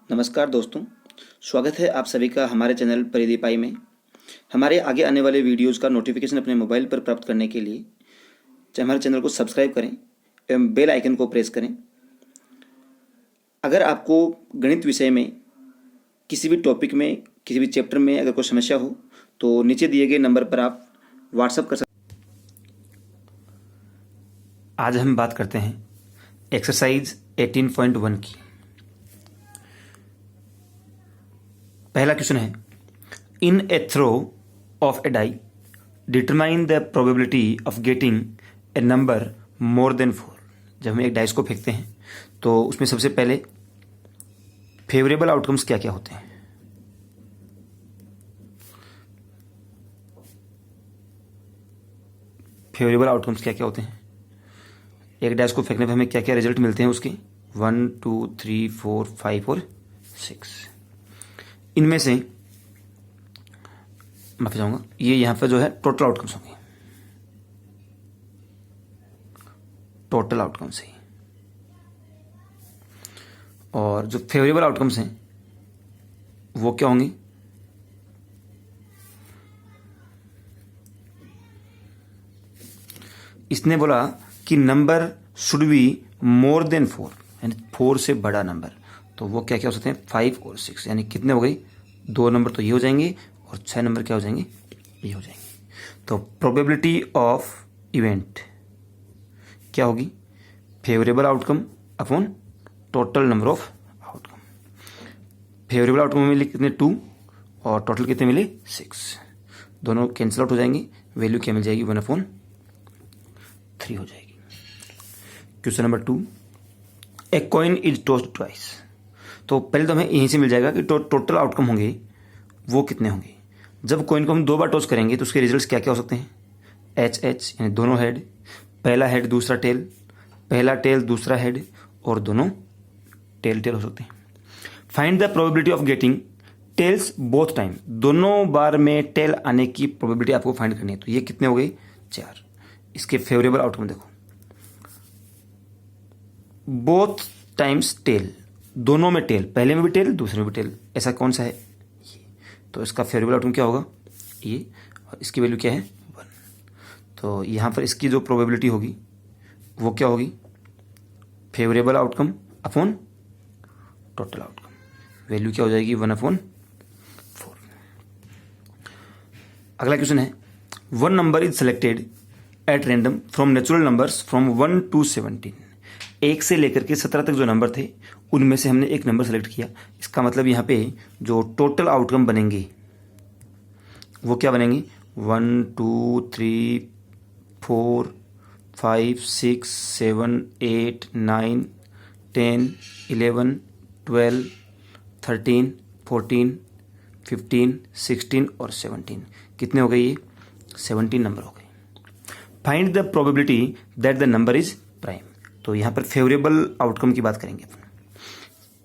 नमस्कार दोस्तों, स्वागत है आप सभी का हमारे चैनल परिदीप आई में। हमारे आगे आने वाले वीडियोज़ का नोटिफिकेशन अपने मोबाइल पर प्राप्त करने के लिए हमारे चैनल को सब्सक्राइब करें एवं बेल आइकन को प्रेस करें। अगर आपको गणित विषय में किसी भी टॉपिक में, किसी भी चैप्टर में अगर कोई समस्या हो तो नीचे दिए गए नंबर पर आप व्हाट्सएप कर सकते हैं। आज हम बात करते हैं एक्सरसाइज 18.1 की। पहला क्वेश्चन है, in a throw of a die determine the probability of getting a number more than 4। जब हम एक डाइस को फेंकते हैं तो उसमें सबसे पहले फेवरेबल आउटकम्स क्या क्या होते हैं। फेवरेबल आउटकम्स क्या क्या होते हैं, एक डाइस को फेंकने पर हमें क्या क्या रिजल्ट मिलते हैं उसके 1 2 3 4 5 और 6। इनमें से माफी चाहूंगा, ये यहां पर जो है टोटल आउटकम्स होंगे, टोटल आउटकम्स है। और जो फेवरेबल आउटकम्स हैं वो क्या होंगे, इसने बोला कि number should be more than 4, यानी 4 से बड़ा नंबर। तो वो क्या क्या हो सकते हैं, 5 और 6, यानी कितने हो गए, 2 नंबर तो ये हो जाएंगे और 6 नंबर क्या हो जाएंगे, ये हो जाएंगे। तो प्रोबेबिलिटी ऑफ इवेंट क्या होगी, favourable outcome upon total number of outcome. Favourable outcome मिले कितने, 2, और टोटल कितने मिले, 6। दोनों कैंसिल आउट हो जाएंगे, वैल्यू क्या मिल जाएगी, 1/3 हो जाएगी। Question number 2, a coin is tossed twice. तो पहले तो हमें यहीं से मिल जाएगा कि टोटल आउटकम होंगे वो कितने होंगे। जब कॉइन को हम 2 बार टॉस करेंगे तो उसके रिजल्ट्स क्या क्या हो सकते हैं, एच एच, यानी दोनों हेड, पहला हेड दूसरा टेल, पहला टेल दूसरा हेड, और दोनों टेल टेल हो सकते हैं। Find the probability of getting tails both time. दोनों बार में टेल आने की प्रोबेबिलिटी आपको फाइंड करनी है। तो ये कितने हो गए, 4। इसके फेवरेबल आउटकम देखो, बोथ टाइम्स टेल, दोनों में टेल, पहले में भी टेल दूसरे में भी टेल, ऐसा कौन सा है, ये। तो इसका फेवरेबल आउटकम क्या होगा, ये, और इसकी वैल्यू क्या है, 1। तो यहां पर इसकी जो प्रोबेबिलिटी होगी वो क्या होगी, favourable outcome upon total outcome, value क्या हो जाएगी, 1/4। अगला क्वेश्चन है, 1 number is selected at random from natural numbers from 1 to 17। 1 से लेकर के 17 तक जो नंबर थे उनमें से हमने एक नंबर सेलेक्ट किया। इसका मतलब यहाँ पे जो टोटल आउटकम बनेंगे वो क्या बनेंगे, 1 2 3 4 5 6 7 8 9 10 11 12 13 14 15 16 और 17। कितने हो गए, ये 17 नंबर हो गए। Find the probability that the number is prime. तो यहां पर फेवरेबल आउटकम की बात करेंगे अपन।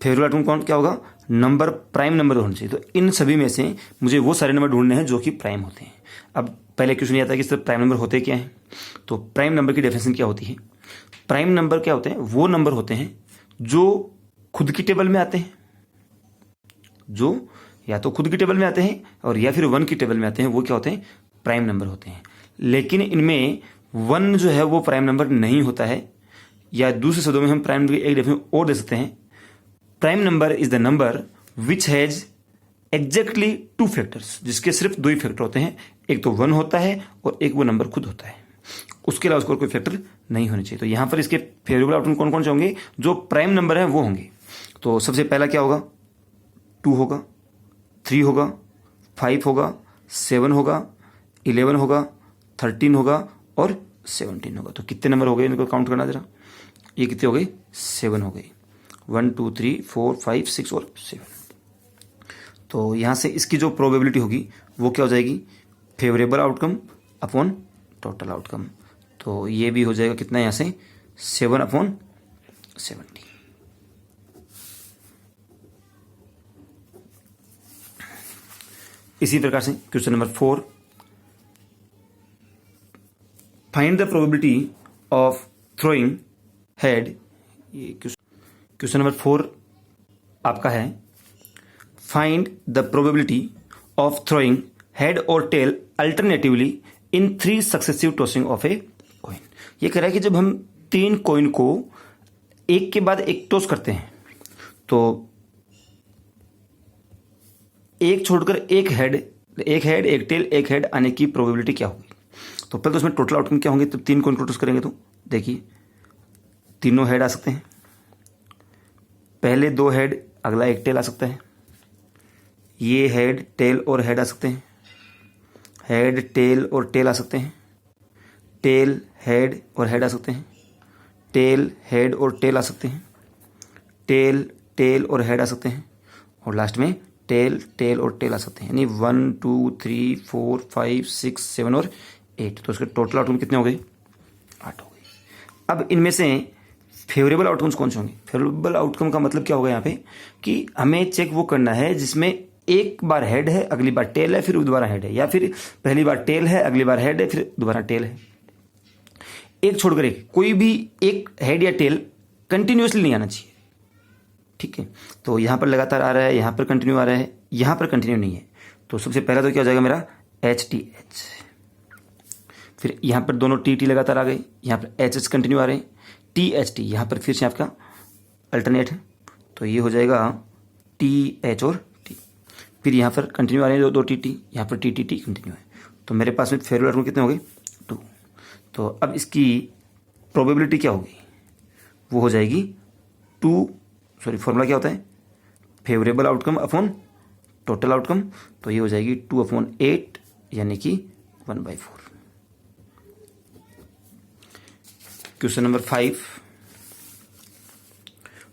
फेवरेबल आउटकम कौन क्या होगा, नंबर प्राइम नंबर होना चाहिए। तो इन सभी में से मुझे वो सारे नंबर ढूंढने हैं जो कि प्राइम होते हैं। अब पहले क्वेश्चन ये आता है कि सिर्फ प्राइम नंबर होते क्या हैं। तो प्राइम नंबर की डेफिनेशन क्या होती है, प्राइम नंबर क्या होते हैं, वो नंबर होते हैं जो खुद की टेबल में आते हैं, जो या तो खुद की टेबल में आते हैं और या फिर 1 की टेबल में आते हैं, वो क्या होते हैं, प्राइम नंबर होते हैं। लेकिन इनमें 1 जो है वो प्राइम नंबर नहीं होता है, या दूसरे शब्दों में हम प्राइम नंबर की एक डेफिनेशन और दे सकते हैं, prime number is the number which has exactly 2 factors, जिसके सिर्फ 2 ही फैक्टर होते हैं, एक तो 1 होता है और एक वो नंबर खुद होता है, उसके अलावा उसको कोई फैक्टर नहीं होने चाहिए। तो यहां पर इसके फेवरेबल आउटकम कौन कौन से होंगे, जो प्राइम नंबर है वो होंगे। तो सबसे पहला क्या होगा, 2 होगा, 3 होगा, 5 होगा, 7 होगा, 11 होगा, 13 होगा और 17 होगा। तो कितने नंबर हो गए, इनको काउंट करना जरा, ये कितने हो गए, 7 हो गए, 1 2 3 4 5 6 और 7। तो यहां से इसकी जो प्रोबेबिलिटी होगी वो क्या हो जाएगी, favourable outcome upon total outcome. तो ये भी हो जाएगा कितना, यहां से 7/70। इसी प्रकार से question number 4, find the probability of throwing head. ये क्वेश्चन नंबर 4 आपका है find the probability of throwing head और tail alternatively in 3 successive tossing of a coin. ये कह रहा है कि जब हम 3 कॉइन को एक के बाद एक टॉस करते हैं तो एक छोड़कर एक हेड एक टेल एक हेड आने की प्रोबेबिलिटी क्या होगी। तो पहले तो उसमें टोटल आउटकम क्या होंगे। तो 3 कॉइन को टॉस करेंगे तो देखिए तीनों हेड आ सकते हैं, पहले 2 हेड अगला एक टेल आ सकता है, ये हेड टेल और हेड आ सकते हैं, हेड टेल और टेल आ सकते हैं, टेल हेड और हेड आ सकते हैं, टेल हेड और टेल आ सकते हैं, टेल टेल और हेड आ सकते हैं, और लास्ट में टेल टेल और टेल आ सकते हैं। यानी 1 2 3 4 5 6 7 और 8। तो इसके टोटल आउटकम कितने हो गए? 8 हो गए। अब इनमें से फेवरेबल आउटकम्स कौन से होंगे? फेवरेबल आउटकम का मतलब क्या होगा यहाँ पे कि हमें चेक वो करना है जिसमें एक बार हेड है, अगली बार टेल है, फिर दोबारा हेड है, या फिर पहली बार टेल है, अगली बार हेड है, फिर दोबारा टेल है। एक छोड़कर एक, कोई भी एक हेड या टेल कंटिन्यूअसली नहीं आना चाहिए। ठीक है, तो यहां पर लगातार आ रहा है, यहां पर कंटिन्यू आ रहा है, यहां पर कंटिन्यू नहीं है। तो सबसे पहला तो क्या हो जाएगा मेरा HTH। फिर यहां पर दोनों TT लगातार आ गए, यहां पर HH कंटिन्यू आ रहे हैं, THT यहां पर फिर से आपका अल्टरनेट है, तो ये हो जाएगा TH और T। फिर यहां पर कंटिन्यू आ रहे हैं दो TT, यहां पर TTT कंटिन्यू है। तो मेरे पास में फेवरेबल आउटकम कितने हो गए? 2। तो अब इसकी प्रोबेबिलिटी क्या होगी? वो हो जाएगी फॉर्मूला क्या होता है? Favourable outcome upon total outcome. तो ये हो जाएगी 2/8 यानी कि 1/4। Question number 5,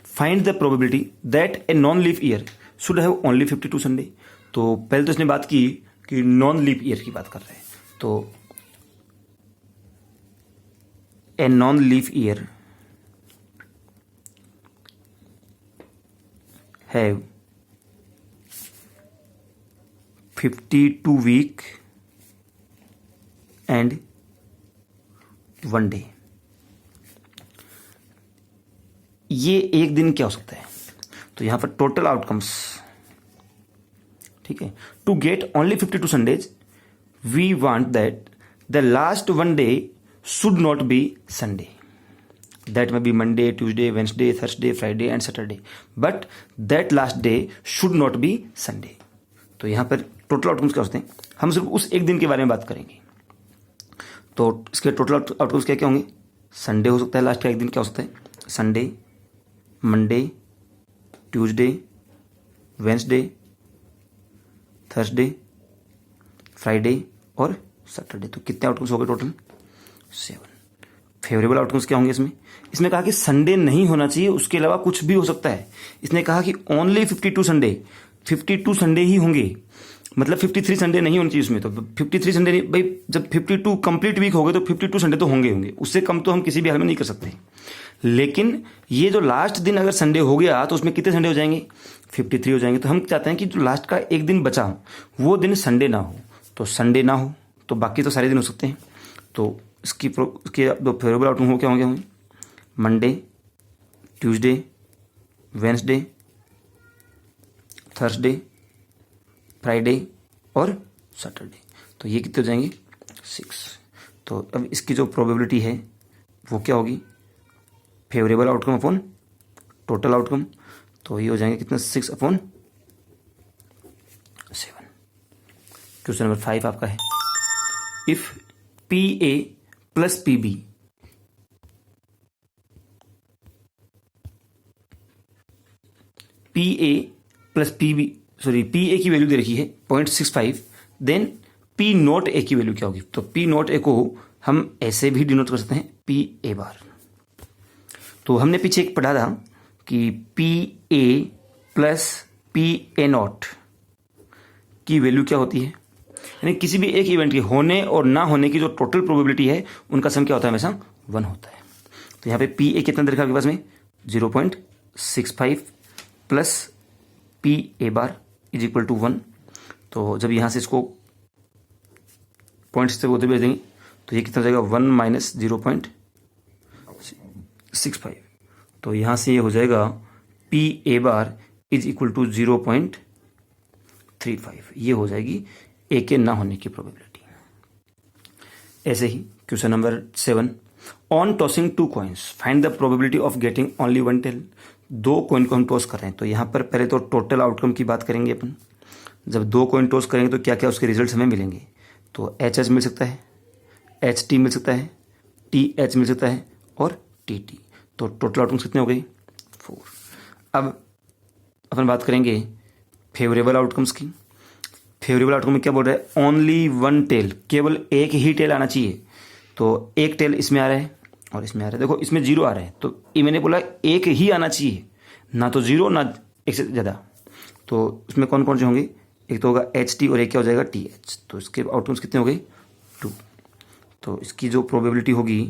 find the probability that a non leaf year should have only 52 Sunday. तो पहले तो इसने बात की कि नॉन लीफ ईयर की बात कर रहे हैं। तो a non leaf year have 52 week and 1 day। ये एक दिन क्या हो सकता है? तो यहां पर टोटल आउटकम्स, ठीक है, to get only 52 Sundays we want that the last 1 day should not be Sunday. That may be Monday, Tuesday, Wednesday, Thursday, Friday and Saturday, but that last day should not be Sunday। तो यहाँ पर total outcomes क्या होते हैं? हम सिर्फ उस एक दिन के बारे में बात करेंगे। तो इसके टोटल आउटकम्स क्या क्या होंगे? संडे हो सकता है, लास्ट का एक दिन क्या हो सकता है? Sunday, Monday, Tuesday, Wednesday, Thursday, Friday और सैटरडे। तो कितने आउटकम्स हो गए टोटल? 7। फेवरेबल आउटकम्स क्या होंगे इसमें? इसने कहा कि संडे नहीं होना चाहिए, उसके अलावा कुछ भी हो सकता है। इसने कहा कि ओनली 52 संडे ही होंगे, मतलब 53 संडे नहीं होनी चाहिए उसमें। तो 53 संडे नहीं भाई, जब 52 कंप्लीट वीक हो गए तो 52 संडे तो होंगे, उससे कम तो हम किसी भी हाल में नहीं कर सकते। लेकिन ये जो लास्ट दिन अगर संडे हो गया तो उसमें कितने संडे हो जाएंगे? 53 हो जाएंगे। तो हम चाहते हैं कि जो लास्ट का एक दिन बचा वो दिन संडे ना हो। तो संडे ना हो तो बाकी तो सारे दिन हो सकते हैं। तो इसके दो फेवरेबल आउटकम हो क्या होंगे? Monday, Tuesday, Wednesday, Thursday, Friday और सैटरडे। तो ये कितने हो जाएंगे? 6। तो अब इसकी जो प्रोबेबिलिटी है वो क्या होगी? Favourable outcome upon total outcome. तो ये हो जाएंगे कितना? 6/7। क्वेश्चन नंबर 5 आपका है, if PA plus PB PA की वैल्यू दे रखी है 0.65, देन P नोट A की वैल्यू क्या होगी? तो P नोट A को हम ऐसे भी डिनोट कर सकते हैं PA बार। तो हमने पीछे एक पढ़ा था कि PA प्लस PA नोट की वैल्यू क्या होती है? यानी किसी भी एक इवेंट के होने और ना होने की जो टोटल प्रोबेबिलिटी है उनका सम क्या होता है? हमेशा 1 होता है। तो यहाँ पे PA कितना दे रखा है आपके पास में? 0.65 plus PA bar is equal to 1। तो जब यहाँ से इसको पॉइंट्स से उधर भेज देंगे तो ये कितना हो जाएगा? 1 माइनस 0.65। तो यहाँ से ये हो जाएगा PA bar is equal to 0.65। 35 ये हो जाएगी ए के ना होने की प्रोबेबिलिटी। ऐसे ही question number 7, on tossing 2 coins find the probability of getting only 1 tail. 2 coin को हम टॉस कर रहे हैं, तो यहाँ पर पहले तो टोटल आउटकम की बात करेंगे अपन। जब 2 कॉइन टॉस करेंगे तो क्या क्या उसके रिजल्ट हमें मिलेंगे। तो एच मिल सकता है, एच टी मिल सकता है, टी एच मिल सकता है और टी टी। तो टोटल आउटकम्स कितने हो गई 4। अब अपन बात करेंगे फेवरेबल आउटकम्स की। फेवरेबल आउटकम में क्या बोल रहा है, ओनली 1 टेल, केवल एक ही टेल आना चाहिए। तो एक टेल इसमें आ रहा है और इसमें आ रहा है, देखो इसमें 0 आ रहा है, तो ये मैंने बोला एक ही आना चाहिए, ना तो 0 ना एक से ज़्यादा। तो उसमें कौन कौन से होंगे, एक तो होगा एच टी और एक क्या हो जाएगा टी एच। तो इसके आउटकम्स कितने हो गए 2। तो इसकी जो प्रोबेबिलिटी होगी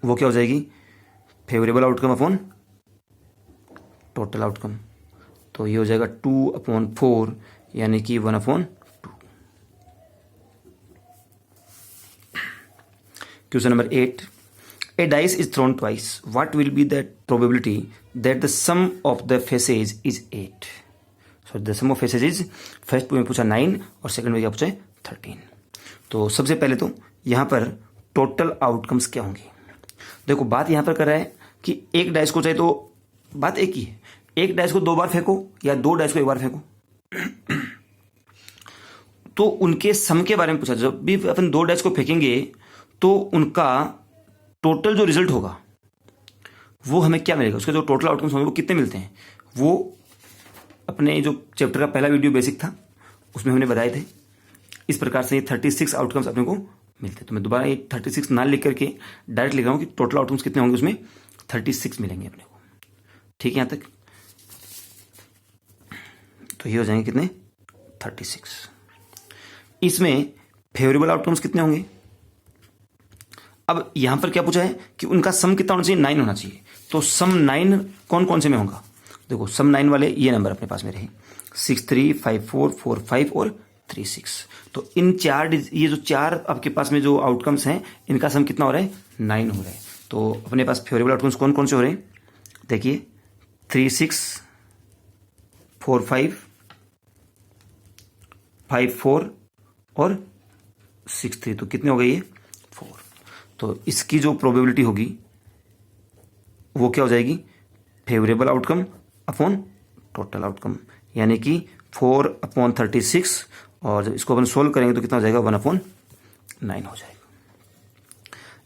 वो क्या हो जाएगी, favourable outcome upon total outcome. तो ये हो जाएगा 2/4 यानी कि 1/2। Question number 8, a dice is thrown twice, what will be that probability that the sum of the faces is 8। So the sum of faces is, first में पूछा 9 और second में क्या पूछा 13। तो सबसे पहले तो यहाँ पर टोटल आउटकम्स क्या होंगे। देखो बात यहाँ पर कर रहा है कि एक डाइस को चाहिए, तो बात एक ही है, एक डाइस को 2 बार फेंको या 2 डाइस को 1 बार फेंको। तो उनके सम के बारे में पूछा। जब भी अपन 2 डाइस को फेंकेंगे तो उनका टोटल जो रिजल्ट होगा वो हमें क्या मिलेगा, उसके जो टोटल आउटकम्स होंगे वो कितने मिलते हैं। वो अपने जो चैप्टर का पहला वीडियो बेसिक था उसमें हमने बताए थे। इस प्रकार से 36 आउटकम्स अपने को मिलते हैं। तो मैं दोबारा ये 36 ना लिख करके डायरेक्ट लिख रहा हूँ कि टोटल आउटकम्स कितने होंगे, उसमें 36 मिलेंगे अपने को। ठीक है यहाँ तक। तो ये हो जाएंगे कितने 36। इसमें फेवरेबल आउटकम्स कितने होंगे। अब यहां पर क्या पूछा है कि उनका सम कितना होना चाहिए, 9 होना चाहिए। तो सम 9 कौन कौन से में होगा, देखो सम 9 वाले ये नंबर अपने पास में रहे 6, 3, 5, 4, 4, 5 और 3, 6। तो इन ये जो 4 आपके पास में जो आउटकम्स हैं इनका सम कितना हो रहा है 9 हो रहा है। तो अपने पास फेवरेबल आउटकम्स कौन कौन से हो रहे हैं, देखिए 3, 6, 4, 5, 5, 4 और 6, 3। तो कितने हो गए ये 4। तो इसकी जो प्रोबेबिलिटी होगी वो क्या हो जाएगी, favourable outcome upon total outcome, यानी कि 4/36। और जब इसको अपन सोल्व करेंगे तो कितना हो जाएगा 1/9 हो जाएगा।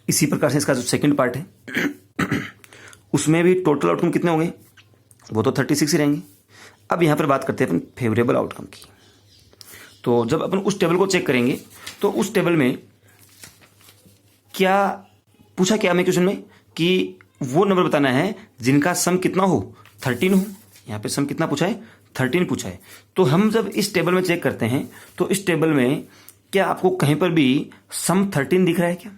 इसी प्रकार से इसका जो सेकंड पार्ट है उसमें भी टोटल आउटकम कितने होंगे, वो तो 36 ही रहेंगे। अब यहां पर बात करते हैं अपन फेवरेबल आउटकम की। तो जब अपन उस टेबल को चेक करेंगे तो उस टेबल में क्या पूछा, क्या हमें क्वेश्चन में कि वो नंबर बताना है जिनका सम कितना हो 13 हो। यहाँ पे सम कितना पूछा है 13 पूछा है। तो हम जब इस टेबल में चेक करते हैं तो इस टेबल में क्या आपको कहीं पर भी सम 13 दिख रहा है क्या।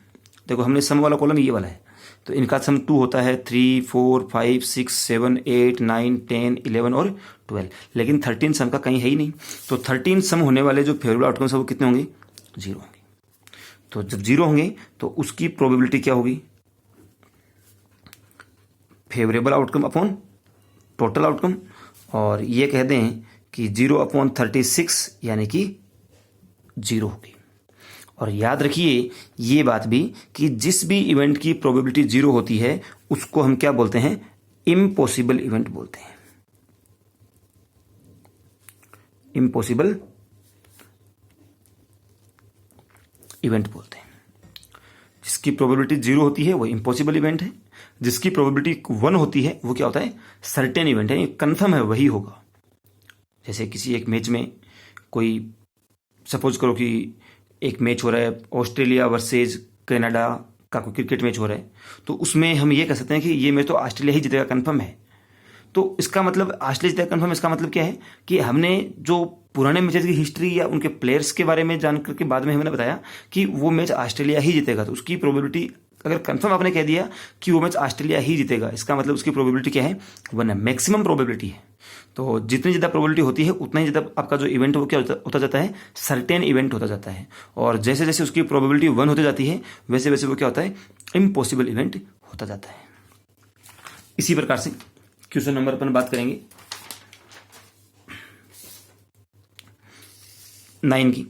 देखो हमने सम वाला कॉलम ये वाला है, तो इनका सम 2 होता है 3, 4, 5, 6, 7, 8, 9, 10, 11 और 12, लेकिन 13 सम का कहीं है ही नहीं। तो 13 सम होने वाले जो फेवरेबल आउटकम्स है वो कितने होंगे 0 होंगे। तो जब 0 होंगे तो उसकी प्रोबेबिलिटी क्या होगी, favourable outcome upon total outcome. और ये कह दें कि 0/36 यानी कि 0 होगी। और याद रखिए ये बात भी कि जिस भी इवेंट की प्रोबेबिलिटी 0 होती है उसको हम क्या बोलते हैं, इम्पॉसिबल इवेंट बोलते हैं। इम्पॉसिबल इवेंट बोलते हैं। जिसकी प्रोबेबिलिटी 0 होती है वो इम्पॉसिबल इवेंट है, जिसकी प्रोबेबिलिटी 1 होती है वो क्या होता है, सर्टेन इवेंट है, कंफर्म है वही होगा। जैसे किसी एक मैच में कोई सपोज करो कि एक मैच हो रहा है ऑस्ट्रेलिया वर्सेज कनाडा का, कोई क्रिकेट मैच हो रहा है, तो उसमें हम ये कह सकते हैं कि ये मैच तो ऑस्ट्रेलिया ही जीतेगा, कंफर्म है। तो इसका मतलब ऑस्ट्रेलिया जीतेगा कंफर्म, इसका मतलब क्या है कि हमने जो पुराने मैचेस की हिस्ट्री या उनके प्लेयर्स के बारे में जानकर के बाद में हमने बताया कि वो मैच ऑस्ट्रेलिया ही जीतेगा, तो उसकी प्रोबेबिलिटी अगर कंफर्म आपने कह दिया कि वो मैच ऑस्ट्रेलिया ही जीतेगा, इसका मतलब उसकी प्रोबेबिलिटी क्या है 1 है, मैक्सिमम प्रोबेबिलिटी है। तो जितनी ज़्यादा प्रोबेबिलिटी होती है उतना ही ज़्यादा आपका जो इवेंट है वो क्या होता जाता है, सर्टेन इवेंट होता जाता है। और जैसे जैसे उसकी प्रोबेबिलिटी 1 होती जाती है वैसे वैसे वो क्या होता है, इम्पॉसिबल इवेंट होता जाता है। इसी प्रकार से क्वेश्चन नंबर पर बात करेंगे 9 की।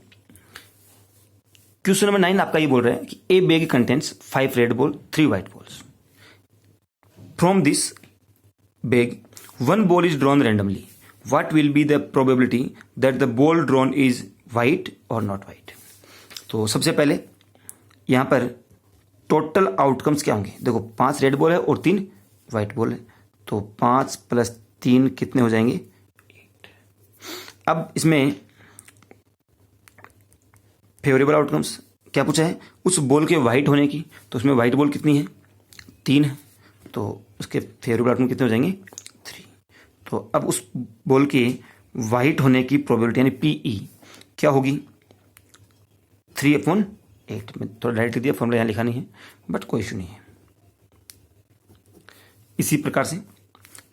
क्वेश्चन नंबर 9 आपका ये बोल रहा है कि ए bag contains 5 red ball 3 white balls. From this bag 1 ball is drawn randomly, what will be the probability that the ball drawn is white और नॉट व्हाइट। तो सबसे पहले यहां पर टोटल आउटकम्स क्या होंगे। देखो 5 रेड बॉल है और 3 व्हाइट बॉल है, तो 5 + 3 कितने हो जाएंगे 8। अब इसमें फेवरेबल आउटकम्स क्या पूछा है, उस बॉल के व्हाइट होने की, तो उसमें व्हाइट बॉल कितनी है 3 है, तो उसके फेवरेबल आउटकम कितने हो जाएंगे 3। तो अब उस बॉल के व्हाइट होने की प्रोबेबिलिटी यानी पीई क्या होगी 3/8। में थोड़ा डायरेक्ट दिया, फॉर्मूला यहाँ लिखा नहीं है, बट कोई इशू नहीं है। इसी प्रकार से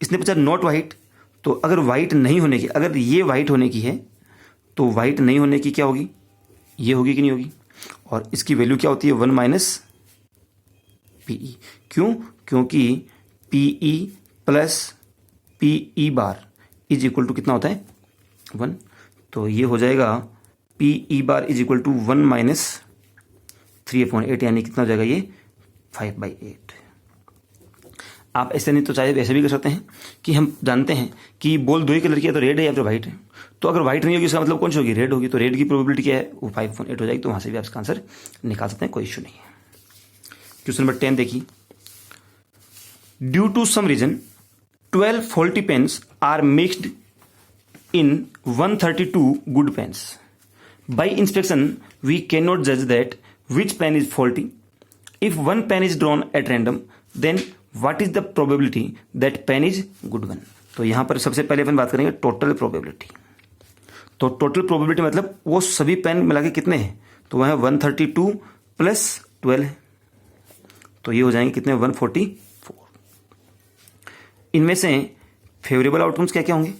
इसने पूछा नॉट व्हाइट, तो अगर व्हाइट नहीं होने की, अगर ये व्हाइट होने की है तो व्हाइट नहीं होने की क्या होगी, ये होगी कि नहीं होगी। और इसकी वैल्यू क्या होती है 1 - पीई। क्यों, क्योंकि PE plus PE bar is equal to कितना होता है 1। तो ये हो जाएगा PE bar is equal to 1 - 3/8, यानी कितना हो जाएगा ये 5/8। आप ऐसे नहीं तो चाहे ऐसे भी कर सकते हैं कि हम जानते हैं कि बॉल 2 ही कलर की है, तो रेड है या फिर व्हाइट है, तो अगर व्हाइट नहीं होगी इसका मतलब कौन सी होगी रेड होगी, तो रेड की प्रोबेबिलिटी क्या है वो 5/8 हो जाएगी। तो वहां से भी आप इसका आंसर निकाल सकते हैं, कोई इशू नहीं है। क्वेश्चन नंबर 10 देखिए, due to some reason 12 faulty pens are mixed in 132 good pens. By inspection we can not जज that which pen is faulty. If one pen is drawn at random then what is the probability that pen is good one. तो यहां पर सबसे पहले अपन बात करेंगे total probability. तो टोटल प्रोबेबिलिटी मतलब वो सभी पेन मिला के कितने हैं, तो वह 132 + 12 है, तो ये हो जाएंगे कितने 144। इनमें से फेवरेबल आउटकम्स क्या क्या होंगे।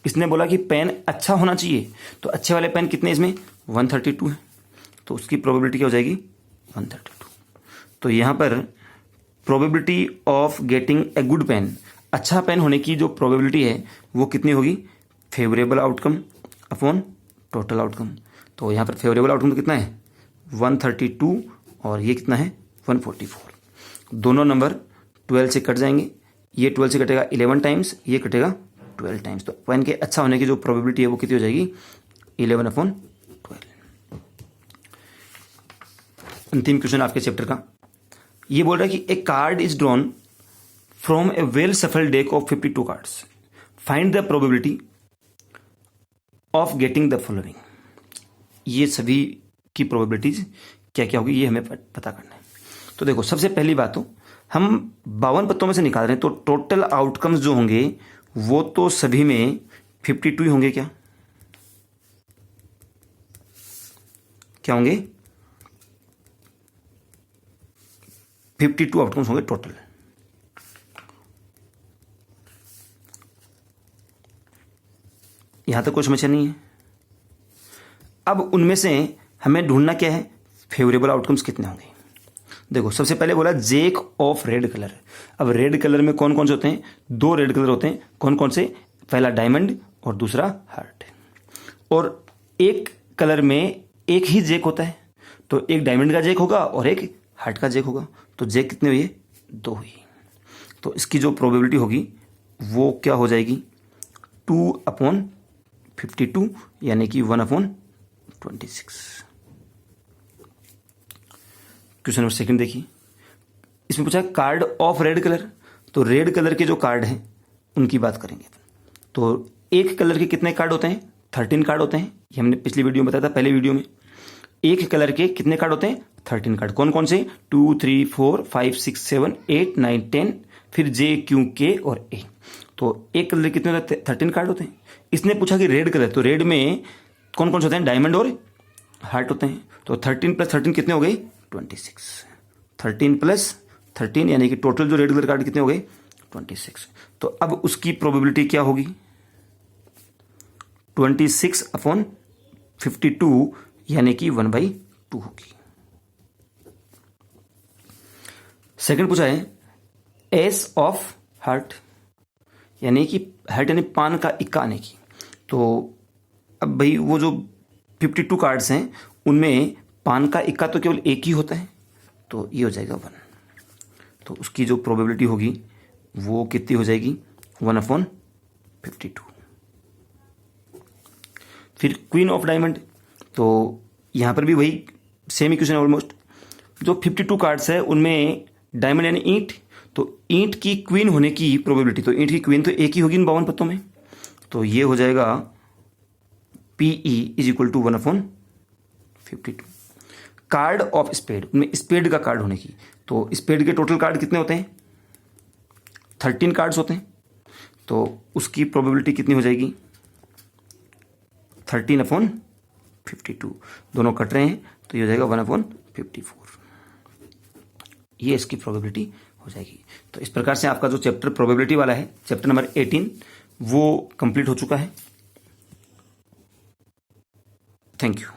इसने बोला कि पेन अच्छा होना चाहिए, तो अच्छे वाले पेन कितने इसमें 132 है, तो उसकी प्रोबेबिलिटी क्या हो जाएगी 132। तो यहां पर probability of getting a good pen, अच्छा पेन होने की जो प्रोबेबिलिटी है वो कितनी होगी favourable outcome upon total outcome. तो यहाँ पर फेवरेबल आउटकम कितना है 132 और ये कितना है 144। दोनों नंबर 12 से कट जाएंगे, ये 12 से कटेगा 11 टाइम्स, ये कटेगा 12 टाइम्स, तो पेन के अच्छा होने की जो प्रोबेबिलिटी है वो कितनी हो जाएगी 11/12। अंतिम क्वेश्चन आपके चैप्टर का ये बोल रहा है कि a card is drawn from a well shuffled deck of 52 cards, find the probability of getting the following. ये सभी की प्रोबेबिलिटीज क्या क्या होगी ये हमें पता करना है। तो देखो सबसे पहली बात तो हम 52 पत्तों में से निकाल रहे हैं, तो टोटल आउटकम्स जो होंगे वो तो सभी में 52 ही होंगे। क्या क्या होंगे 52 आउटकम्स होंगे टोटल। यहां तक कोई समस्या नहीं है। अब उनमें से हमें ढूंढना क्या है फेवरेबल आउटकम्स कितने होंगे। देखो सबसे पहले बोला जेक ऑफ रेड कलर। अब रेड कलर में कौन कौन से होते हैं, 2 रेड कलर होते हैं, कौन कौन से, पहला डायमंड और दूसरा हार्ट। और एक कलर में एक ही जेक होता है, तो एक डायमंड का जेक होगा और एक हार्ट का जेक होगा, तो जेक कितने हुए 2 हुई। तो इसकी जो प्रोबेबिलिटी होगी वो क्या हो जाएगी 2/52 यानी कि 1/26। क्वेश्चन नंबर 2 देखिए, इसमें पूछा कार्ड ऑफ रेड कलर, तो रेड कलर के जो कार्ड हैं उनकी बात करेंगे। तो एक कलर के कितने कार्ड होते हैं 13 कार्ड होते हैं, ये हमने पिछली वीडियो में बताया था। पहले वीडियो में एक कलर के कितने कार्ड होते हैं 13 कार्ड, कौन कौन से 2 3 4 5 6 7 8 9 10, फिर जे क्यू के और ए। तो एक कलर कितने होते हैं 13 कार्ड होते हैं। इसने पूछा कि रेड कलर, तो रेड में कौन कौन से होते हैं डायमंड और हार्ट होते हैं, तो 13 + 13 कितने हो गए 26। 13 + 13 यानी कि टोटल जो रेड कलर कार्ड कितने हो गए 26। तो अब उसकी प्रोबेबिलिटी क्या होगी 26/52 यानी कि 1/2 होगी। सेकंड पूछा है एस ऑफ हार्ट, यानी कि हार्ट यानी पान का इक्का आने की। तो अब भाई वो जो 52 कार्ड्स हैं, उनमें पान का इक्का तो केवल एक ही होता है, तो ये हो जाएगा 1। तो उसकी जो प्रोबेबिलिटी होगी वो कितनी हो जाएगी, 1/52। फिर क्वीन ऑफ डायमंड, तो यहाँ पर भी वही सेम इक्वेशन है ऑलमोस्ट। जो 52 कार्ड्स है उनमें डायमंड यानी ईंट, तो ईंट की क्वीन होने की प्रोबेबिलिटी, तो ईंट की क्वीन तो एक ही होगी इन 52 पत्तों में, तो ये हो जाएगा PE is equal to 1/52। Card of spade, उनमें स्पेड का कार्ड होने की, तो स्पेड के टोटल कार्ड कितने होते हैं, 13 कार्ड्स होते हैं, तो उसकी प्रोबेबिलिटी कितनी हो जाएगी, 13/52। दोनों कट रहे हैं तो ये हो जाएगा 1/54। ये इसकी प्रोबेबिलिटी हो जाएगी। तो इस प्रकार से आपका जो चैप्टर प्रोबेबिलिटी वाला है, चैप्टर नंबर 18, वो कंप्लीट हो चुका है। Thank you.